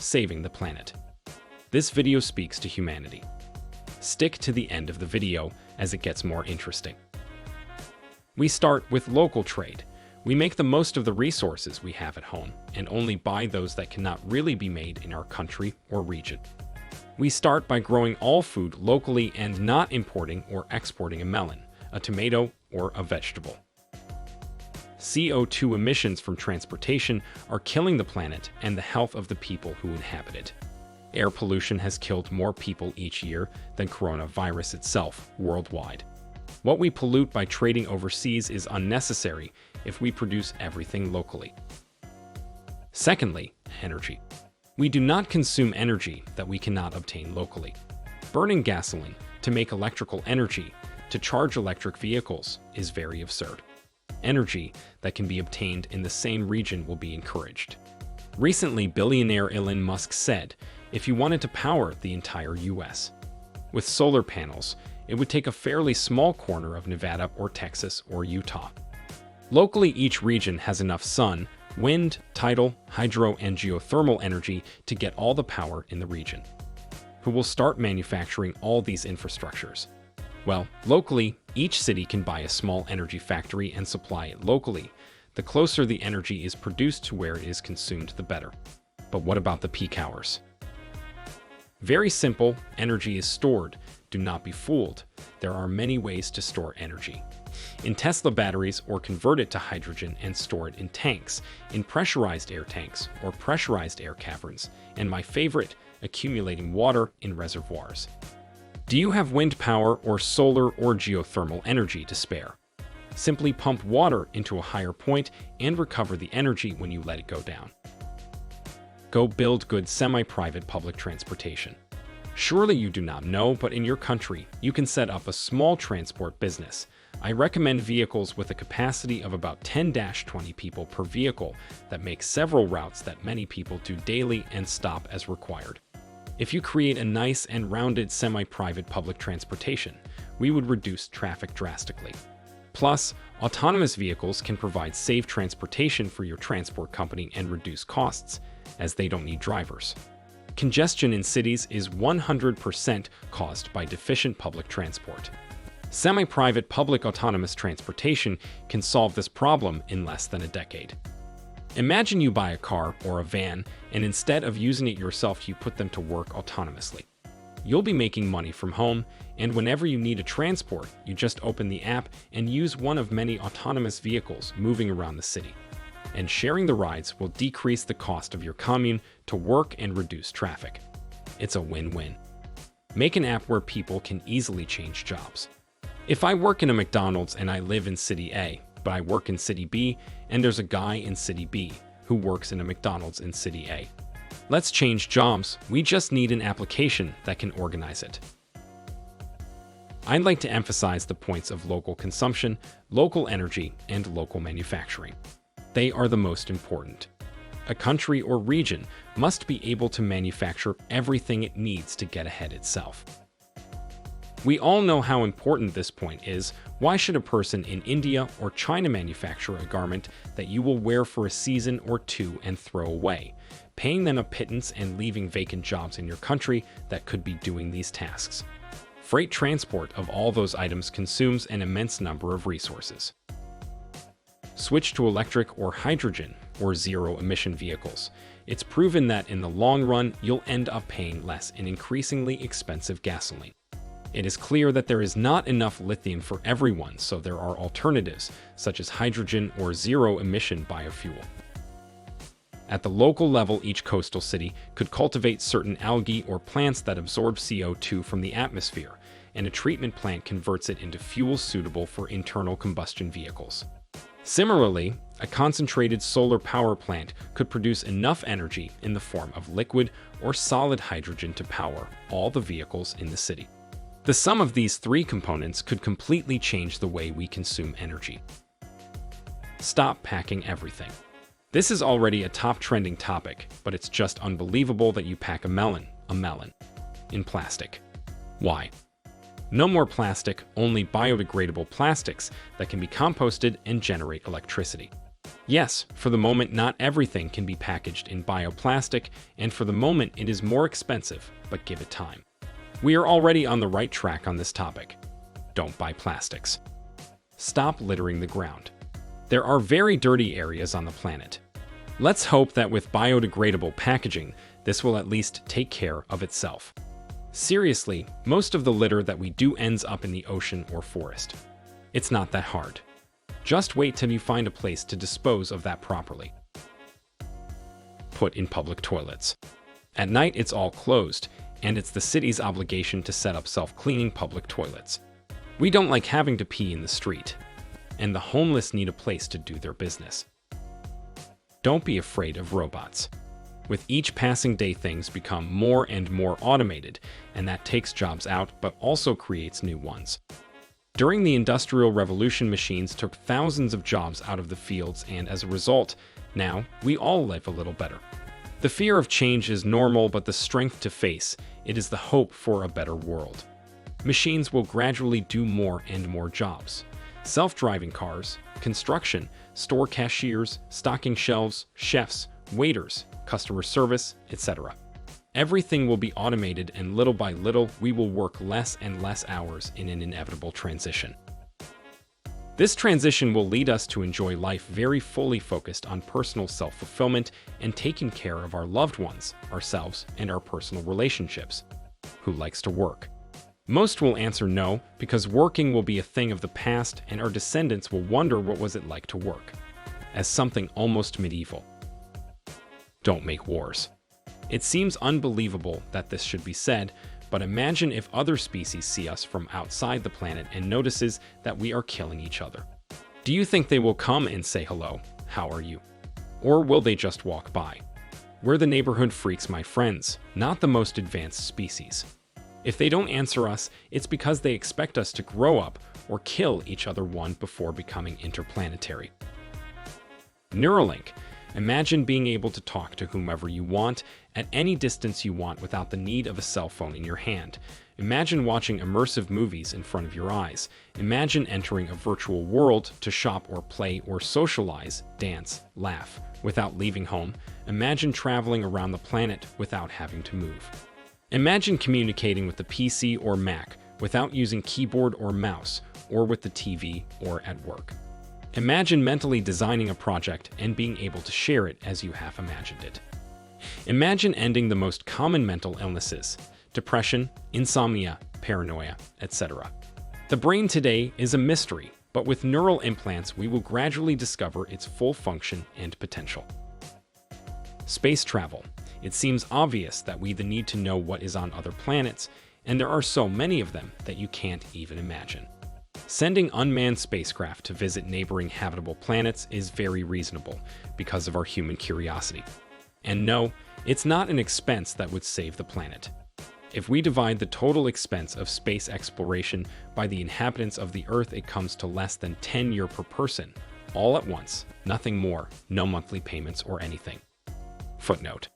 saving the planet. This video speaks to humanity. Stick to the end of the video as it gets more interesting. We start with local trade. We make the most of the resources we have at home and only buy those that cannot really be made in our country or region. We start by growing all food locally and not importing or exporting a melon, a tomato, or a vegetable. CO2 emissions from transportation are killing the planet and the health of the people who inhabit it. Air pollution has killed more people each year than coronavirus itself worldwide. What we pollute by trading overseas is unnecessary if we produce everything locally. Secondly, energy. We do not consume energy that we cannot obtain locally. Burning gasoline to make electrical energy to charge electric vehicles is very absurd. Energy that can be obtained in the same region will be encouraged. Recently, billionaire Elon Musk said, if you wanted to power the entire US with solar panels, it would take a fairly small corner of Nevada or Texas or Utah. Locally, each region has enough sun, wind, tidal, hydro, and geothermal energy to get all the power in the region. Who will start manufacturing all these infrastructures? Well, locally, each city can buy a small energy factory and supply it locally. The closer the energy is produced to where it is consumed, the better. But what about the peak hours? Very simple, energy is stored. Do not be fooled. There are many ways to store energy. In Tesla batteries, or convert it to hydrogen and store it in tanks, in pressurized air tanks or pressurized air caverns, and my favorite, accumulating water in reservoirs. Do you have wind power or solar or geothermal energy to spare? Simply pump water into a higher point and recover the energy when you let it go down. Go build good semi-private public transportation. Surely you do not know, but in your country, you can set up a small transport business. I recommend vehicles with a capacity of about 10-20 people per vehicle that make several routes that many people do daily and stop as required. If you create a nice and rounded semi-private public transportation, we would reduce traffic drastically. Plus, autonomous vehicles can provide safe transportation for your transport company and reduce costs, as they don't need drivers. Congestion in cities is 100% caused by deficient public transport. Semi-private public autonomous transportation can solve this problem in less than a decade. Imagine you buy a car or a van, and instead of using it yourself, you put them to work autonomously. You'll be making money from home, and whenever you need a transport, you just open the app and use one of many autonomous vehicles moving around the city. And sharing the rides will decrease the cost of your commune to work and reduce traffic. It's a win-win. Make an app where people can easily change jobs. If I work in a McDonald's and I live in City A, but I work in City B, and there's a guy in City B who works in a McDonald's in City A. Let's change jobs. We just need an application that can organize it. I'd like to emphasize the points of local consumption, local energy, and local manufacturing. They are the most important. A country or region must be able to manufacture everything it needs to get ahead itself. We all know how important this point is. Why should a person in India or China manufacture a garment that you will wear for a season or two and throw away, paying them a pittance and leaving vacant jobs in your country that could be doing these tasks? Freight transport of all those items consumes an immense number of resources. Switch to electric or hydrogen or zero-emission vehicles. It's proven that in the long run, you'll end up paying less in increasingly expensive gasoline. It is clear that there is not enough lithium for everyone, so there are alternatives, such as hydrogen or zero-emission biofuel. At the local level, each coastal city could cultivate certain algae or plants that absorb CO2 from the atmosphere, and a treatment plant converts it into fuel suitable for internal combustion vehicles. Similarly, a concentrated solar power plant could produce enough energy in the form of liquid or solid hydrogen to power all the vehicles in the city. The sum of these three components could completely change the way we consume energy. Stop packing everything. This is already a top trending topic, but it's just unbelievable that you pack a melon, in plastic. Why? No more plastic, only biodegradable plastics that can be composted and generate electricity. Yes, for the moment, not everything can be packaged in bioplastic, and for the moment, it is more expensive, but give it time. We are already on the right track on this topic. Don't buy plastics. Stop littering the ground. There are very dirty areas on the planet. Let's hope that with biodegradable packaging, this will at least take care of itself. Seriously, most of the litter that we do ends up in the ocean or forest. It's not that hard. Just wait till you find a place to dispose of that properly. Put in public toilets. At night, it's all closed, and it's the city's obligation to set up self-cleaning public toilets. We don't like having to pee in the street, and the homeless need a place to do their business. Don't be afraid of robots. With each passing day, things become more and more automated, and that takes jobs out but also creates new ones. During the Industrial Revolution, machines took thousands of jobs out of the fields, and as a result, now we all live a little better. The fear of change is normal, but the strength to face it is the hope for a better world. Machines will gradually do more and more jobs. Self-driving cars, construction, store cashiers, stocking shelves, chefs, waiters, customer service, etc. Everything will be automated, and little by little, we will work less and less hours in an inevitable transition. This transition will lead us to enjoy life very fully focused on personal self-fulfillment and taking care of our loved ones, ourselves, and our personal relationships. Who likes to work? Most will answer no, because working will be a thing of the past, and our descendants will wonder what was it like to work, as something almost medieval. Don't make wars. It seems unbelievable that this should be said, but imagine if other species see us from outside the planet and notices that we are killing each other. Do you think they will come and say hello, how are you? Or will they just walk by? We're the neighborhood freaks, my friends, not the most advanced species. If they don't answer us, it's because they expect us to grow up or kill each other one before becoming interplanetary. Neuralink. Imagine being able to talk to whomever you want at any distance you want without the need of a cell phone in your hand. Imagine watching immersive movies in front of your eyes. Imagine entering a virtual world to shop or play or socialize, dance, laugh without leaving home. Imagine traveling around the planet without having to move. Imagine communicating with the PC or Mac without using keyboard or mouse, or with the TV or at work. Imagine mentally designing a project and being able to share it as you have imagined it. Imagine ending the most common mental illnesses: depression, insomnia, paranoia, etc. The brain today is a mystery, but with neural implants we will gradually discover its full function and potential. Space travel. It seems obvious that we need to know what is on other planets, and there are so many of them that you can't even imagine. Sending unmanned spacecraft to visit neighboring habitable planets is very reasonable because of our human curiosity. And no, it's not an expense that would save the planet. If we divide the total expense of space exploration by the inhabitants of the Earth, it comes to less than €10 per person, all at once, nothing more, no monthly payments or anything. Footnote.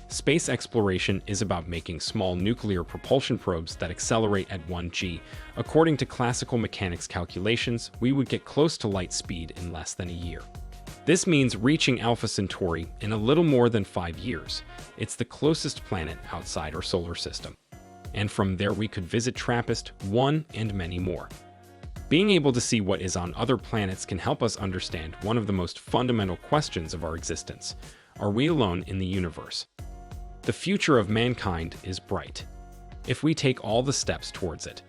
Space exploration is about making small nuclear propulsion probes that accelerate at 1g. According to classical mechanics calculations, we would get close to light speed in less than a year. This means reaching Alpha Centauri in a little more than 5 years. It's the closest planet outside our solar system. And from there we could visit TRAPPIST-1 and many more. Being able to see what is on other planets can help us understand one of the most fundamental questions of our existence. Are we alone in the universe? The future of mankind is bright, if we take all the steps towards it.